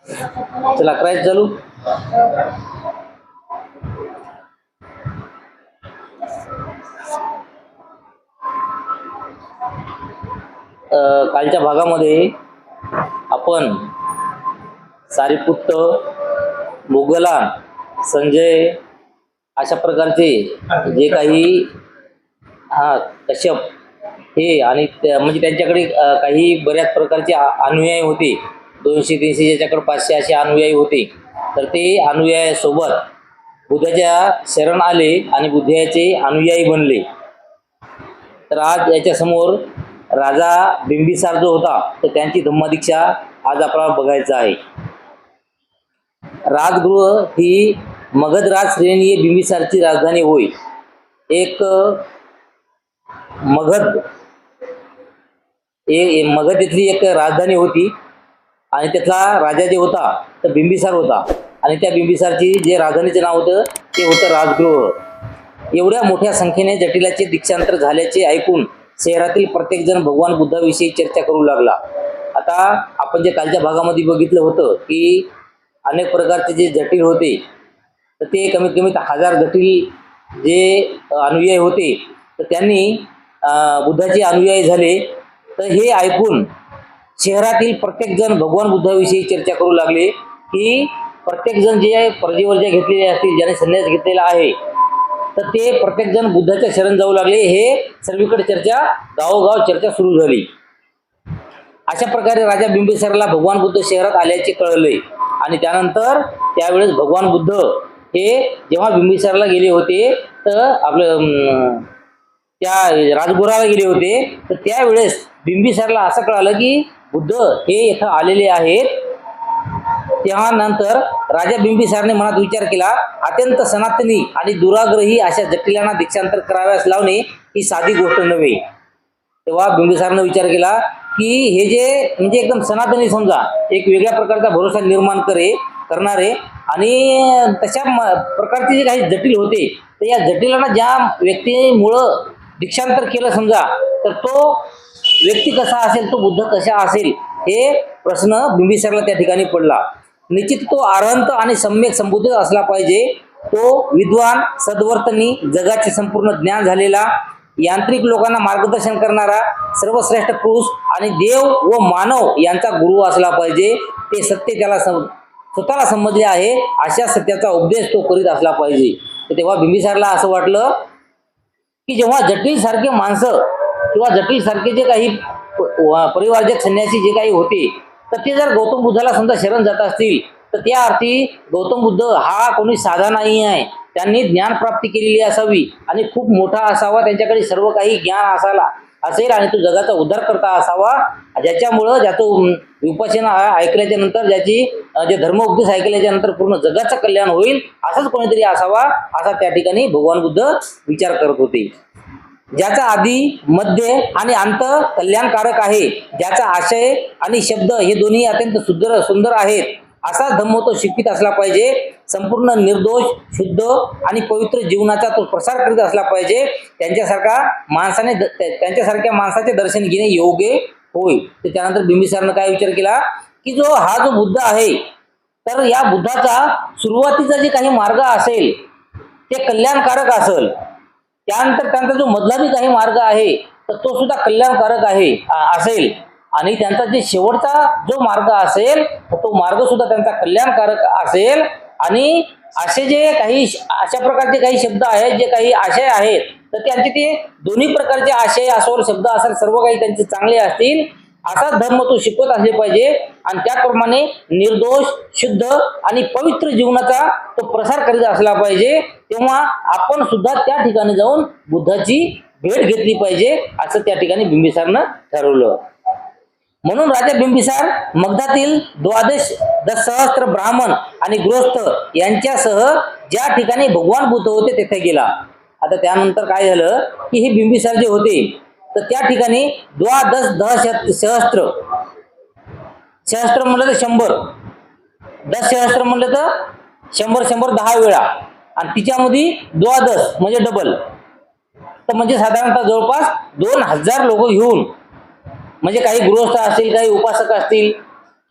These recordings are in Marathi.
चला करायचं चालू. कालच्या भागामध्ये आपण सारीपुत्त, मोगलान, संजय अशा प्रकारचे जे काही कश्यप हे आणि म्हणजे त्यांच्याकडे काही बऱ्याच प्रकारचे अनुयायी होते. 200-300 ज्याच्याकडे 500 असे अनुयायी होते. तर ते अनुयायासोबत बुद्धाच्या शरण आले आणि बुद्धाचे अनुयायी बनले. तर आज याच्यासमोर राजा बिंबिसार जो होता तर त्यांची धम्मदीक्षा आज आपल्याला बघायचं आहे. राजगृह ही मगध राज श्रेणी बिंबिसारची राजधानी होय. एक मगध इथली एक राजधानी होती आणि त्यातला राजा जे होता तर बिंबिसार होता आणि त्या बिंबिसारची जे राजधानीचे नाव होतं ते होतं राजगृह. एवढ्या मोठ्या संख्येने जटिलाचे दीक्षांतर झाल्याचे ऐकून शहरातील प्रत्येकजण भगवान बुद्धाविषयी चर्चा करू लागला. आता आपण जे कालच्या भागामध्ये बघितलं होतं की अनेक प्रकारचे जे जटिल होते तर ते कमीत कमी 1000 जटिल जे अनुयायी होते तर त्यांनी बुद्धाचे अनुयायी झाले. तर हे ऐकून शहरातील प्रत्येकजण भगवान बुद्धाविषयी चर्चा करू लागले की प्रत्येकजण जे प्रजेवर्जा घेतलेले असतील, ज्याने संन्यास घेतलेला आहे तर ते प्रत्येकजण बुद्धाच्या शरण जाऊ लागले. हे सर्वीकडे चर्चा, गावोगाव चर्चा सुरू झाली. अशा प्रकारे राजा बिंबिसारला भगवान बुद्ध शहरात आल्याचे कळले आणि त्यानंतर त्यावेळेस भगवान बुद्ध हे जेव्हा बिंबिसारला गेले होते तर आपलं त्या राजगृहाला गेले होते तर त्यावेळेस बिंबिसारला असं कळालं की बुद्ध हे इथं आलेले आहेत. त्यानंतर राजा बिंबिसारने मनात विचार केला, अत्यंत सनातनी आणि दुराग्रही अशा जटिलांना दीक्षांतर कराव्यास लावणे ही साधी गोष्ट नव्हे. तेव्हा बिंबिसारने विचार केला की हे जे म्हणजे एकदम सनातनी, समजा एक वेगळ्या प्रकारचा भरोसा निर्माण करणारे आणि तशा प्रकारचे जे काही जटिल होते तर या जटिलांना ज्या व्यक्तीमुळं दीक्षांतर केलं समजा तर तो व्यक्ती कसा असेल, तो बुद्ध कसा असेल, हे प्रश्न बिंबिसारला त्या ठिकाणी पडला. निश्चित तो अरहंत आणि सम्यक संबुद्ध असला पाहिजे. तो विद्वान, सद्वर्तनी, जगाचे संपूर्ण ज्ञान झालेला, यांत्रिक लोकांना मार्गदर्शन करणारा, सर्वश्रेष्ठ पुरुष आणि देव व मानव यांचा गुरु असला पाहिजे. ते सत्य त्याला स्वतःला समजले आहे अशा सत्याचा उपदेश तो करीत असला पाहिजे. तर तेव्हा बिंबिसारला असं वाटलं की जेव्हा जटिल सारखे माणसं किंवा जटिल सारखे जे काही परिवारजक संन्यासी जे काही होते तर ते जर गौतम बुद्धाला समजा शरण जात असतील तर त्या अर्थी गौतम बुद्ध हा कोणी साधा नाही आहे. त्यांनी ज्ञान प्राप्ती केलेली असावी आणि खूप मोठा असावा, त्यांच्याकडे सर्व काही ज्ञान असेल आणि तो जगाचा उद्धार करता असावा, ज्याच्यामुळं ज्याचं विपश्यना ऐकल्याच्या नंतर जे धर्मोपदेश ऐकल्याच्या नंतर पूर्ण जगाचं कल्याण होईल असंच कोणीतरी असावा, असा त्या ठिकाणी भगवान बुद्ध विचार करत होते. ज्याचा आदी, मध्य आणि अंत कल्याणकारक आहे, ज्याचा आशय आणि शब्द हे दोन्ही अत्यंत सुंदर आहेत, असा धम्म तो शिकवित असला पाहिजे. संपूर्ण निर्दोष, शुद्ध आणि पवित्र जीवनाचा तो प्रसार करीत असला पाहिजे. त्यांच्यासारख्या माणसाचे दर्शन घेणे योग्य होय. तर त्यानंतर बिंबिसारनं काय विचार केला की हा जो बुद्ध आहे तर या बुद्धाचा सुरुवातीचा जे काही मार्ग असेल ते कल्याणकारक असेल, त्यानंतर त्यांचा जो मधला बी काही मार्ग आहे तर तो सुद्धा कल्याणकारक असेल आणि त्यांचा जे शेवटचा जो मार्ग असेल तो मार्ग सुद्धा त्यांचा कल्याणकारक असेल. आणि असे जे काही अशा प्रकारचे काही शब्द आहेत, जे काही आशय आहेत तर त्यांचे ते दोन्ही प्रकारचे आशय असो, शब्द असेल, सर्व काही त्यांचे चांगले असतील असा धर्म तो शिकवत असले पाहिजे आणि त्याप्रमाणे निर्दोष, शुद्ध आणि पवित्र जीवनाचा तो प्रसार करीत असला पाहिजे. तेव्हा आपण सुद्धा त्या ठिकाणी जाऊन बुद्धाची भेट घेतली पाहिजे असं त्या ठिकाणी बिंबिसारनं ठरवलं. म्हणून राजा बिंबिसार मगधातील 12,000 ब्राह्मण आणि गृहस्थ यांच्यासह ज्या ठिकाणी भगवान बुद्ध होते तेथे गेला. आता त्यानंतर काय झालं की हे बिंबिसार जे होते तर त्या ठिकाणी 12,000 सहस्त्र म्हणलं तर 100, 10,000 म्हणलं तर 100 10 वेळा आणि तिच्यामध्ये 12 म्हणजे डबल, तर म्हणजे साधारणतः जवळपास 2,000 लोक घेऊन, म्हणजे काही गृहस्थ असतील, काही उपासक असतील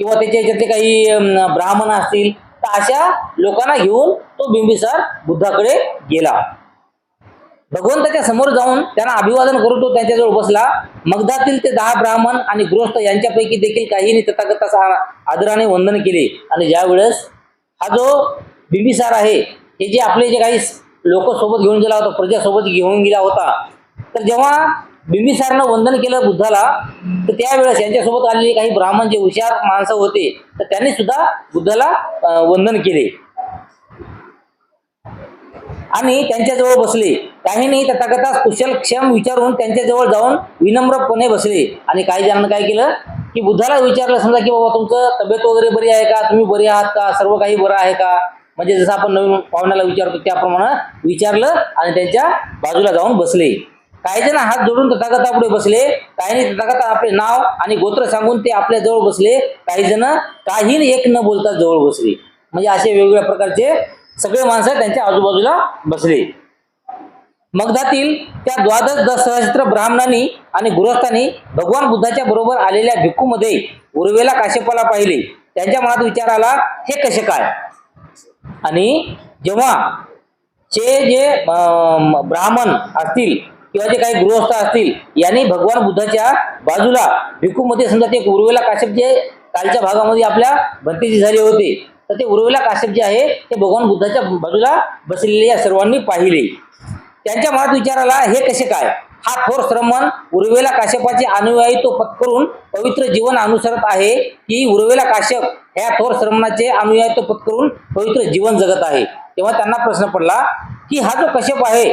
किंवा त्याच्या याच्यातले काही ब्राह्मण असतील, तर अशा लोकांना घेऊन तो बिंबिसार बुद्धाकडे गेला. भगवंताच्या समोर जाऊन त्यांना अभिवादन करून तो त्यांच्याजवळ बसला. मगधातील ते 10 ब्राह्मण आणि गृहस्थ यांच्यापैकी देखील काहींनी तथागताचा आदराने वंदन केले. आणि ज्या वेळेस हा जो बिंबिसार आहे, हे जे आपले जे काही लोक सोबत घेऊन गेला होता, प्रजा सोबत घेऊन गेला होता, तर जेव्हा बिंबिसारनं वंदन केलं बुद्धाला, तर त्यावेळेस यांच्यासोबत आलेले काही ब्राह्मण जे हुशार माणसं होते, तर त्यांनी सुद्धा बुद्धाला वंदन केले आणि त्यांच्याजवळ बसले. काहींनी तथागतास कुशल क्षेम विचारून त्यांच्याजवळ जाऊन विनम्रपणे बसले. आणि काही जणांनी काय केलं की बुद्धाला विचारलं, समजा की बाबा तुमचं तब्येत वगैरे बरी आहे का, तुम्ही बरे आहात का, सर्व काही बरं आहे का, म्हणजे जसं आपण नवीन पाहुण्याला विचारतो त्याप्रमाणे विचारलं आणि त्यांच्या बाजूला जाऊन बसले. काही जण हात जोडून तथागतापुढे बसले. काहींनी तथागत आपले नाव आणि गोत्र सांगून ते आपल्या जवळ बसले. काही जण काही एक न बोलता जवळ बसले. म्हणजे असे वेगवेगळ्या प्रकारचे सगळे माणसं त्यांच्या आजूबाजूला बसले. मगधातील त्या 12 ब्राह्मणांनी आणि गृहस्थांनी भगवान बुद्धाच्या बरोबर आलेल्या भिक्खूमध्ये उर्वेला काश्यपाला पाहिले. त्यांच्या मनात विचार आला, हे कसे काय. आणि जेव्हा जे ब्राह्मण असतील किंवा जे काही गृहस्थ असतील, यांनी भगवान बुद्धाच्या बाजूला भिक्खूमध्ये, समजा ते उर्वेला काश्यप जे कालच्या भागामध्ये आपल्या भंतीजी झाले होते, तर ते उर्वेला काश्यप जे आहे ते भगवान बुद्धाच्या बाजूला बसलेले या सर्वांनी पाहिले. त्यांच्या मनात विचार आला, हे कसे काय. हा थोर श्रमण उर्वेला काश्यपाचे अनुयायी तो पत्करून पवित्र जीवन अनुसरत आहे, की उर्वेला काश्यप ह्या थोर श्रमणाचे अनुयायी तो पत्करून पवित्र जीवन जगत आहे. तेव्हा त्यांना प्रश्न पडला की हा जो कश्यप आहे,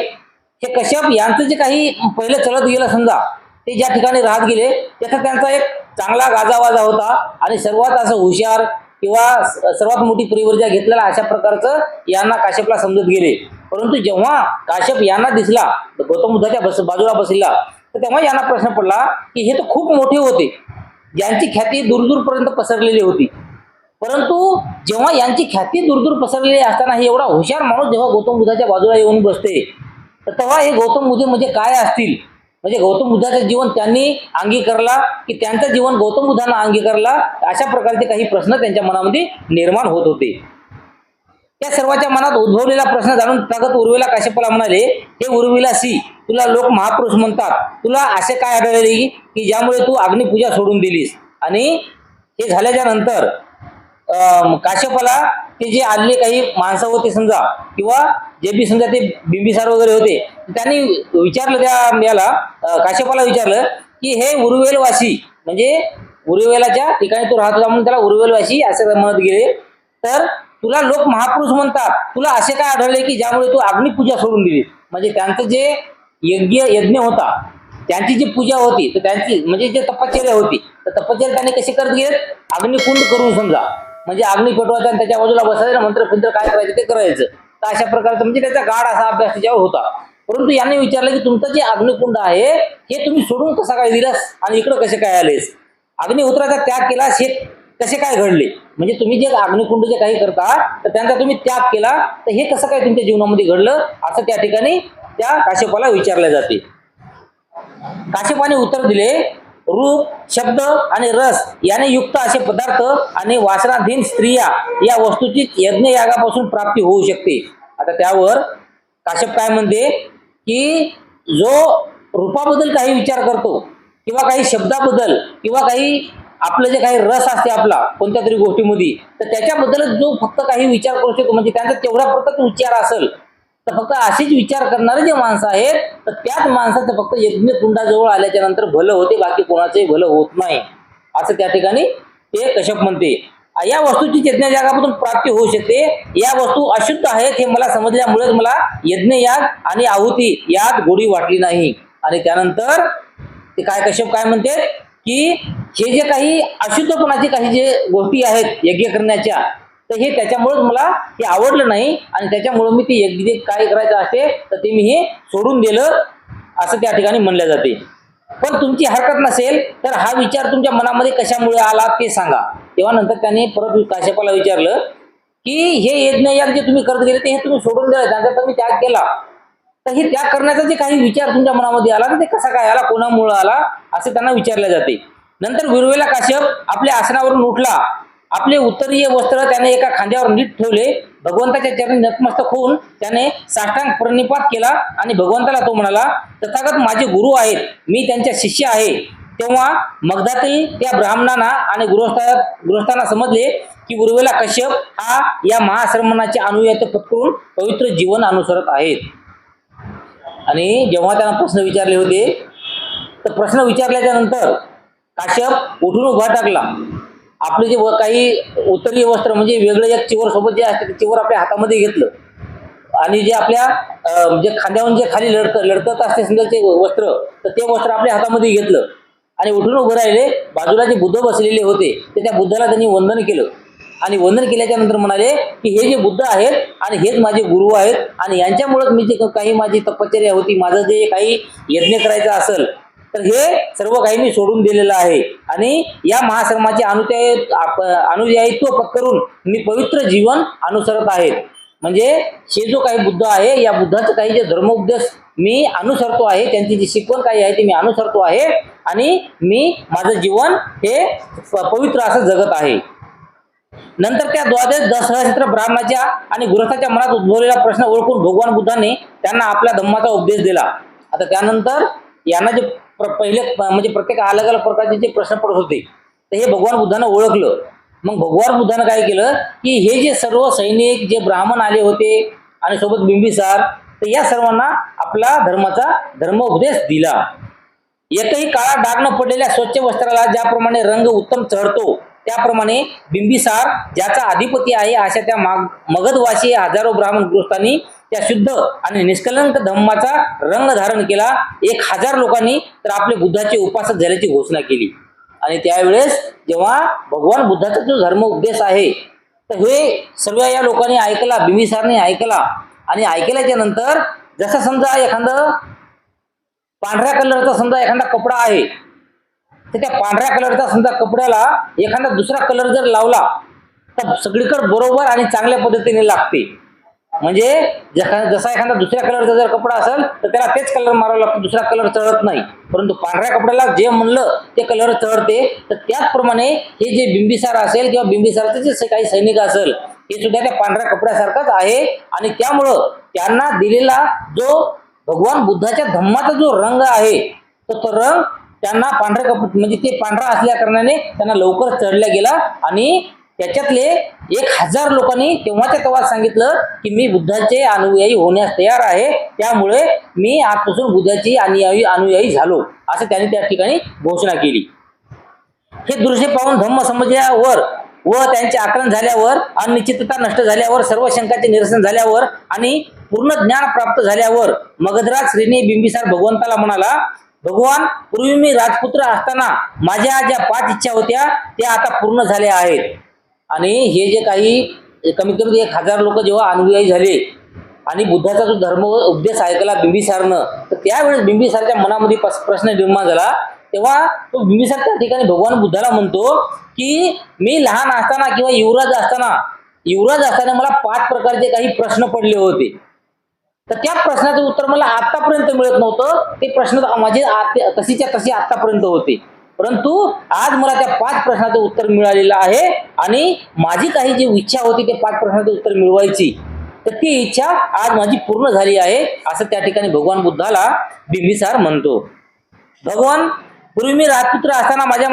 हे कश्यप यांचं जे काही पहिले चलत गेलं, समजा ते ज्या ठिकाणी राहत गेले, त्याचा त्यांचा एक चांगला गाजावाजा होता आणि सर्वात असं हुशार किंवा सर्वात मोठी परिवर्जा घेतलेला अशा प्रकारचं यांना काश्यपला समजत गेले. परंतु जेव्हा काश्यप यांना दिसला गौतम बुद्धाच्या बाजूला बसला, तर तेव्हा यांना प्रश्न पडला की हे तर खूप मोठे होते, ज्यांची ख्याती दूरदूरपर्यंत पसरलेली होती. परंतु जेव्हा यांची ख्याती दूरदूर पसरलेली असताना हे एवढा हुशार माणूस जेव्हा गौतम बुद्धाच्या बाजूला येऊन बसते, तर तेव्हा हे गौतम बुद्ध म्हणजे काय असतील. म्हणजे गौतम बुद्धाचं जीवन त्यांनी अंगीकारला की त्यांचं जीवन गौतम बुद्धांना अंगीकारला, अशा प्रकारचे काही प्रश्न त्यांच्या मनामध्ये निर्माण होत होते. त्या सर्वांच्या मनात उद्भवलेला प्रश्न जाणून तथागत उर्वेला काश्यपाला म्हणाले, हे उर्विलासी, तुला लोक महापुरुष म्हणतात, तुला असे काय आढळले की ज्यामुळे तू अग्निपूजा सोडून दिलीस. आणि हे झाल्याच्या नंतर काश्यपाला ते जे आलेले काही माणसं होते समजा, किंवा जे बी समजा ते बिंबिसार वगैरे होते, त्यांनी विचारलं त्या याला काश्यपाला विचारलं की हे उर्वेलवासी, म्हणजे उर्वेलाच्या ठिकाणी तो राहत होता म्हणून त्याला उर्वेलवासी असे म्हणत गेले, तर तुला लोक महापुरुष म्हणतात, तुला असे काय आढळले की ज्यामुळे तू अग्निपूजा सोडून दिली. म्हणजे त्यांचं जे यज्ञ होता, त्यांची जी पूजा होती, तर त्यांची म्हणजे जे तपश्चर्या होती, तर तपश्चर्या त्यांनी कशी करत गेले, अग्निकुंड करून समजा, म्हणजे अग्नी पेटवायचा आणि त्याच्या बाजूला बसायचं, मंत्र फिंत्र काय करायचं ते करायचं. तर अशा प्रकारचं म्हणजे त्याचा गाढ असा अभ्यास त्याच्यावर होता. परंतु यांनी विचारलं की तुमचं जे अग्निकुंड आहे हे तुम्ही सोडून कसा काय दिलास आणि इकडं कसे काय आलेस, अग्निहोत्राचा त्याग केलास, हे कसे काय घडले. म्हणजे तुम्ही जे अग्निकुंड जे काही करता, तर त्यांचा तुम्ही त्याग केला, तर हे कसं काय तुमच्या जीवनामध्ये घडलं, असं त्या ठिकाणी त्या काश्यपाला विचारले जाते. काश्यपाने उत्तर दिले, रूप, शब्द आणि रस याने युक्त असे पदार्थ आणि वासनाधीन स्त्रिया या वस्तूची यज्ञयागापासून प्राप्ती होऊ शकते. आता त्यावर काश्यप काय म्हणते की जो रूपाबद्दल काही विचार करतो किंवा काही शब्दाबद्दल किंवा काही आपलं जे काही रस असते आपला कोणत्या तरी गोष्टीमध्ये, तर त्याच्याबद्दलच जो फक्त काही विचार करू शकतो, म्हणजे त्यांचा तेवढा प्रकारचा विचार असेल, तर फक्त असेच विचार करणारे जे माणसं आहेत, तर त्याच माणसाचं फक्त यज्ञकुंडाजवळ आल्याच्या नंतर भलं होते, बाकी कोणाचंही भलं होत नाही, असं त्या ठिकाणी ते कश्यप म्हणते. या वस्तूची यज्ञयागापासून प्राप्ती होऊ शकते. या वस्तू अशुद्ध आहेत हे मला समजल्यामुळेच मला यज्ञयाग आणि आहुती यात गोडी वाटली नाही. आणि त्यानंतर ते काय कश्यप काय म्हणते की हे जे काही अशुद्धपणाचे काही जे गोष्टी आहेत यज्ञ करण्याच्या, तर हे त्याच्यामुळेच मला हे आवडलं नाही आणि त्याच्यामुळे मी ते यज्ञ काय करायचं असते तर ते मी हे सोडून दिलं, असं त्या ठिकाणी म्हणले जाते. पण तुमची हरकत नसेल तर हा विचार तुमच्या मनामध्ये कशामुळे आला ते सांगा. तेव्हा नंतर त्याने परत काश्यपाला विचारलं की हे यज्ञयाग जे तुम्ही करत गेले ते हे तुम्ही सोडून दिलं, त्यांचा तुम्ही त्याग केला, तर हे त्याग करण्याचा जे काही विचार तुमच्या मनामध्ये आला तर ते कसा काय आला, कोणामुळे आला, असे त्यांना विचारले जाते. नंतर उर्वेला काश्यप आपल्या आसनावरून उठला आपले उत्तरीय वस्त्र त्याने एका खांद्यावर नीट ठेवले, भगवंताच्या चरणी नतमस्तक होऊन त्याने साष्टांग प्रणिपात केला आणि भगवंताला तो म्हणाला, तथागत माझे गुरु आहेत, मी त्यांच्या शिष्य आहे. तेव्हा मगधातील त्या ब्राह्मणांना आणि गृहस्थांना समजले की उर्वेला कश्यप हा या महाश्रमणाचे अनुयायी पत्करून पवित्र जीवन अनुसरत आहेत. आणि जेव्हा त्यांना प्रश्न विचारले होते, तर प्रश्न विचारल्याच्या नंतर काश्यप उठून उभा टाकला. आपले जे काही उत्तरीय वस्त्र म्हणजे वेगळं एक चिवर सोबत जे असते ते चिवर आपल्या हातामध्ये घेतलं आणि जे आपल्या जे खांद्यावरून जे खाली लढकत असते समजाचे वस्त्र, तर ते वस्त्र आपल्या हातामध्ये घेतलं आणि उठून उभं राहिले. बाजूला जे बुद्ध बसलेले होते ते त्या बुद्धाला त्यांनी वंदन केलं आणि वंदन केल्याच्या नंतर म्हणाले की हे जे बुद्ध आहेत आणि हेच माझे गुरु आहेत आणि यांच्यामुळेच मी जे काही माझी तपश्चर्या होती, माझं जे काही यज्ञ करायचं असेल तर हे सर्व काही मी सोडून दिलेलं आहे आणि या महाश्रमाचे अनुयायित्व पत्करून मी पवित्र जीवन अनुसरत आहे. म्हणजे हे जो काही बुद्ध आहे या बुद्धाचं काही जे धर्मोपदेश मी अनुसरतो आहे, त्यांची जी शिकवण काही आहे ती मी अनुसरतो आहे आणि मी माझं जीवन हे पवित्र असं जगत आहे. नंतर त्या द्वादश सहस्त्र ब्राह्मणाच्या आणि गृहस्थाच्या मनात उद्भवलेला प्रश्न ओळखून भगवान बुद्धाने त्यांना आपल्या धम्माचा उपदेश दिला. आता त्यानंतर यांना जे पहिले म्हणजे प्रत्येक अलग अलग प्रकारचे जे प्रश्न पडत होते तर हे भगवान बुद्धानं ओळखलं. मग भगवान बुद्धानं काय केलं की हे जे सर्व सैनिक जे ब्राह्मण आले होते आणि सोबत बिंबिसार, तर या सर्वांना आपला धर्माचा धर्मोपदेश दिला. एकही काळा डाग न पडलेल्या स्वच्छ वस्त्राला ज्याप्रमाणे रंग उत्तम चढतो, त्याप्रमाणे बिंबिसार ज्याचा अधिपती आहे अशा त्या मगधवासी हजारो ब्राह्मण गृहस्थांनी त्या शुद्ध आणि निष्कलंक धम्माचा रंग धारण केला. 1000 लोकांनी तर आपले बुद्धाचे उपासक झाल्याची घोषणा केली. आणि त्यावेळेस जेव्हा भगवान बुद्धाचा जो धर्म उपदेश आहे तर हे सर्व या लोकांनी ऐकला, बिंबिसारने ऐकला आणि ऐकल्याच्या नंतर जसं समजा एखादं पांढऱ्या कलरचा समजा एखादा कपडा आहे, तर त्या पांढऱ्या कलरचा समजा कपड्याला एखादा दुसरा कलर जर लावला तर सगळीकडे बरोबर आणि चांगल्या पद्धतीने लागते. म्हणजे जसा एखादा दुसऱ्या कलरचा जर कपडा असेल तर त्याला तेच कलर मारावा लागतो, दुसरा कलर चढत नाही. परंतु पांढऱ्या कपड्याला जे म्हणलं ते कलर चढते. तर त्याचप्रमाणे हे जे बिंबिसार असेल किंवा बिंबिसारचे जे काही सैनिक असेल हे सुद्धा त्या पांढऱ्या कपड्यासारखाच आहे आणि त्यामुळं त्यांना दिलेला जो भगवान बुद्धाच्या धम्माचा जो रंग आहे तो रंग त्यांना पांढऱ्या म्हणजे ते पांढरा असल्या कारणाने त्यांना लवकर चढला गेला. आणि त्याच्यातले 1000 लोकांनी तेव्हाच्या तेव्हा सांगितलं की मी बुद्धाचे अनुयायी होण्यास तयार आहे, त्यामुळे मी आजपासून बुद्धाची अनुयायी झालो असं त्यांनी त्या ठिकाणी घोषणा केली. हे दृश्य पाहून धम्म समजल्यावर व त्यांचे आकलन झाल्यावर, अनिश्चितता नष्ट झाल्यावर, सर्व शंकाचे निरसन झाल्यावर आणि पूर्ण ज्ञान प्राप्त झाल्यावर मगधराज श्रीने बिंबिसार भगवंताला म्हणाला, भगवान, पूर्वी मी राजपुत्र असताना माझ्या ज्या 5 इच्छा होत्या त्या आता पूर्ण झाल्या आहेत. आणि हे जे काही कमीत कमी 1000 लोक जेव्हा अनुयायी झाले आणि बुद्धाचा जो धर्म उपदेश ऐकला बिंबिसारनं, तर त्यावेळेस बिंबिसारच्या मनामध्ये प्रश्न निर्माण झाला. तेव्हा तो बिंबिसार त्या ठिकाणी भगवान बुद्धाला म्हणतो की मी लहान असताना किंवा युवराज असताना मला 5 प्रकारचे काही प्रश्न पडले होते, तर त्या प्रश्नाचं उत्तर मला आतापर्यंत मिळत नव्हतं. ते प्रश्न माझे तशीच्या तशी आतापर्यंत होते, परंतु आज मला त्या 5 प्रश्नाचं उत्तर मिळालेलं आहे आणि माझी काही जी इच्छा होती ते 5 प्रश्नाचं उत्तर मिळवायची, तर ती इच्छा आज माझी पूर्ण झाली आहे असं त्या ठिकाणी भगवान बुद्धाला बिंबिसार म्हणतो. भगवान, पूर्वी मी राजपुत्र असताना माझ्या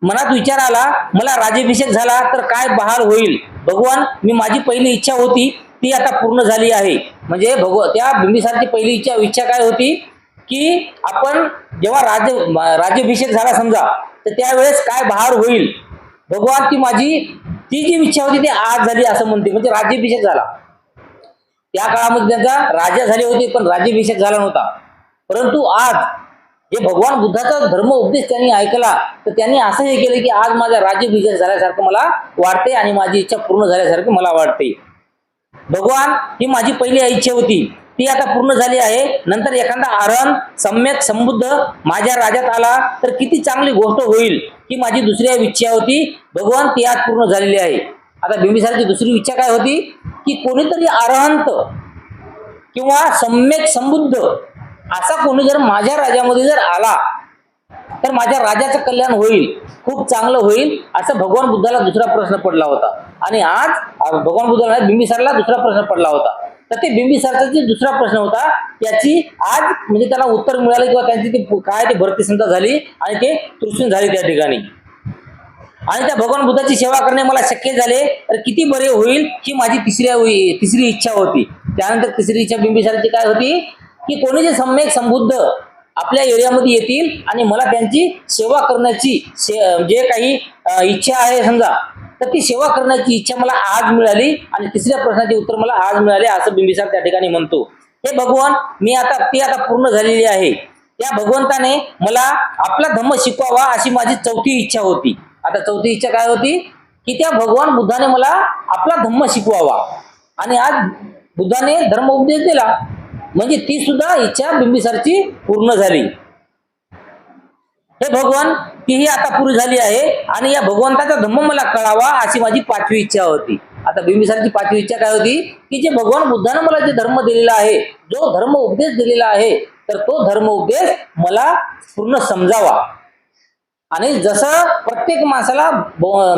मनात विचार आला, मला राज्याभिषेक झाला तर काय बहाल होईल. भगवान, मी माझी पहिली इच्छा होती ती आता पूर्ण झाली आहे. म्हणजे त्या बिंबिसारची पहिली इच्छा काय होती की आपण जेव्हा राज्याभिषेक झाला समजा तर त्यावेळेस काय बहार होईल. भगवान, ती जी इच्छा होती ती आज झाली असं म्हणते. म्हणजे राज्याभिषेक झाला. त्या काळामध्ये त्यांचा राजा झाले होते पण राज्याभिषेक झाला नव्हता. परंतु आज जे भगवान बुद्धाचा धर्म उपदेश त्यांनी ऐकला तर त्यांनी असं हे केलं की आज माझा राज्याभिषेक झाल्यासारखं मला वाटते आणि माझी इच्छा पूर्ण झाल्यासारखं मला वाटते. भगवान, ही माझी पहिली इच्छा होती ती आता पूर्ण झाली आहे. नंतर एखादा अरहंत सम्यक संबुद्ध माझ्या राज्यात आला तर किती चांगली गोष्ट होईल की माझी दुसरी इच्छा होती भगवान ती आज पूर्ण झालेली आहे. आता बिंबिसारची दुसरी इच्छा काय होती की कोणीतरी अरहंत किंवा सम्यक संबुद्ध असा कोणी जर माझ्या राज्यामध्ये जर आला तर माझ्या राजाचं कल्याण होईल, खूप चांगलं होईल, असं भगवान बुद्धाला दुसरा प्रश्न पडला होता. आणि आज भगवान बुद्धाला बिंबिसारला दुसरा प्रश्न पडला होता. तर ते बिंबिसारचा जे दुसरा प्रश्न होता त्याची आज म्हणजे त्याला उत्तर मिळालं किंवा त्यांची ती काय ते भरती समजा झाली आणि ते तृष्ण झाले त्या ठिकाणी. आणि त्या भगवान बुद्धाची सेवा करणे मला शक्य झाले तर किती बरे होईल ही माझी तिसरी इच्छा होती. त्यानंतर तिसरी इच्छा बिंबिसारची काय होती की कोणी जे सम्यक संबुद्ध आपल्या एरियामध्ये येतील आणि मला त्यांची सेवा करण्याची जे काही इच्छा आहे समजा, तर ती सेवा करण्याची इच्छा मला आज मिळाली आणि तिसऱ्या प्रश्नाचे उत्तर मला आज मिळाले, असं बिंबिसार त्या ठिकाणी म्हणतो. हे भगवान ती आता पूर्ण झालेली आहे. त्या भगवंताने मला आपला धम्म शिकवावा अशी माझी चौथी इच्छा होती. आता चौथी इच्छा काय होती की त्या भगवान बुद्धाने मला आपला धम्म शिकवावा आणि आज बुद्धाने धर्म उपदेश दिला, म्हणजे ती सुद्धा इच्छा बिंबिसारची पूर्ण झाली. हे भगवान तीही आता पूर्ण झाली आहे आणि या भगवंताचा धम्म मला कळावा अशी माझी पाचवी इच्छा होती. आता बिंबिसारची पाचवी इच्छा काय होती की जे भगवान बुद्धाने मला जे धर्म दिलेला आहे, जो धर्म उपदेश दिलेला आहे, तर तो धर्म उपदेश मला पूर्ण समजावा. आणि जसं प्रत्येक माणसाला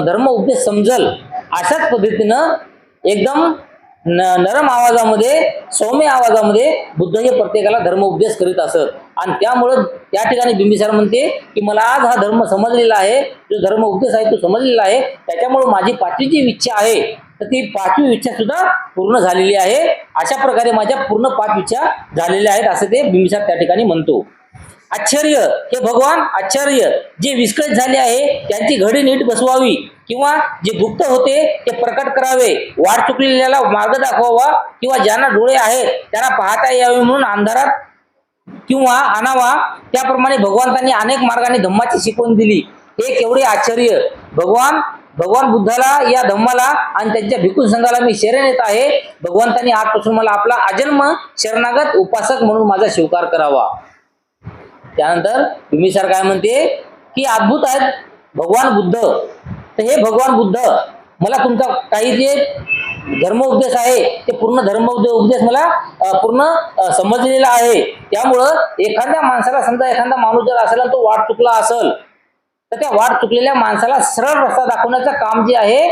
धर्म उपदेश समजल अशाच पद्धतीनं एकदम नरम आवाजामध्ये, सौम्य आवाजामध्ये बुद्ध हे प्रत्येकाला धर्म उपदेश करीत असत. आणि त्यामुळं त्या ठिकाणी बिंबिसार म्हणते की मला आज हा धर्म समजलेला आहे, जो धर्म उपदेश आहे तो समजलेला आहे, त्याच्यामुळे माझी पाचवी जी इच्छा आहे तर ती पाचवी इच्छा सुद्धा पूर्ण झालेली आहे. अशा प्रकारे माझ्या पूर्ण 5 इच्छा झालेल्या आहेत असं ते बिंबिसार त्या ठिकाणी म्हणतो. आश्चर्य, हे भगवान आश्चर्य जे विस्कळीत झाले आहे त्यांची घडी नीट बसवावी किंवा जे गुप्त होते ते प्रकट करावे, वाट चुकलेल्याला मार्ग दाखवावा किंवा ज्यांना डोळे आहेत त्यांना पाहता यावे म्हणून अंधारात किंवा आणावा. त्याप्रमाणे भगवंतांनी अनेक मार्गाने धम्माची शिकवण दिली. हे केवढे आश्चर्य. भगवान बुद्धाला, या धम्माला आणि त्यांच्या भिक्खू संघाला मी शरण येत आहे. भगवंतांनी आजपासून मला आपला अजन्म शरणागत उपासक म्हणून माझा स्वीकार करावा. त्यानंतर बिंबिसार काय म्हणते की अद्भुत आहेत भगवान बुद्ध. तर हे भगवान बुद्ध, मला तुमचा काही जे धर्म उपदेश आहे ते पूर्ण धर्म उपदेश मला पूर्ण समजलेला आहे. त्यामुळं एखाद्या माणसाला, समजा एखादा माणूस जर असेल तो वाट चुकला असेल तर त्या वाट चुकलेल्या माणसाला सरळ रस्ता दाखवण्याचं काम जे आहे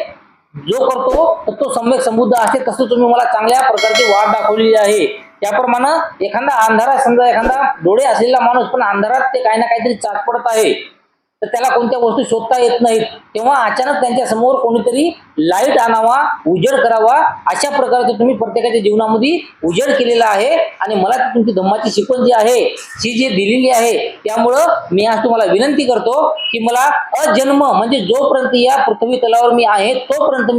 जो करतो तर तो सम्यक संबुद्ध असते. तसं तुम्ही मला चांगल्या प्रकारची वाट दाखवलेली आहे. त्याप्रमाणे एखादा अंधारात, समजा एखादा डोळे असलेला माणूस पण अंधारात ते काही ना काहीतरी चाक पडत आहे तर त्याला कोणत्या वस्तू शोधता येत नाहीत, तेव्हा अचानक त्यांच्या समोर कोणीतरी लाईट आणावा, उजेड करावा. अशा प्रकारचं तुम्ही प्रत्येकाच्या जीवनामध्ये उजेड केलेला आहे आणि मला तुमची धम्माची शिकवण जी आहे ही जी दिलेली आहे, त्यामुळं मी आज तुम्हाला विनंती करतो की मला अजन्म म्हणजे जोपर्यंत या पृथ्वी तलावर मी आहे तोपर्यंत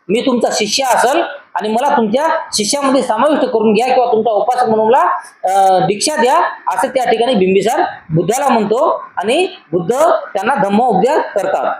मी तुमचा शिष्य असेल आणि मला तुमच्या शिष्यामध्ये समाविष्ट करून घ्या किंवा तुमचा उपासक म्हणून मला दीक्षा द्या, असं त्या ठिकाणी बिंबिसार बुद्धाला म्हणतो आणि बुद्ध त्यांना धम्म उपदेश करतात.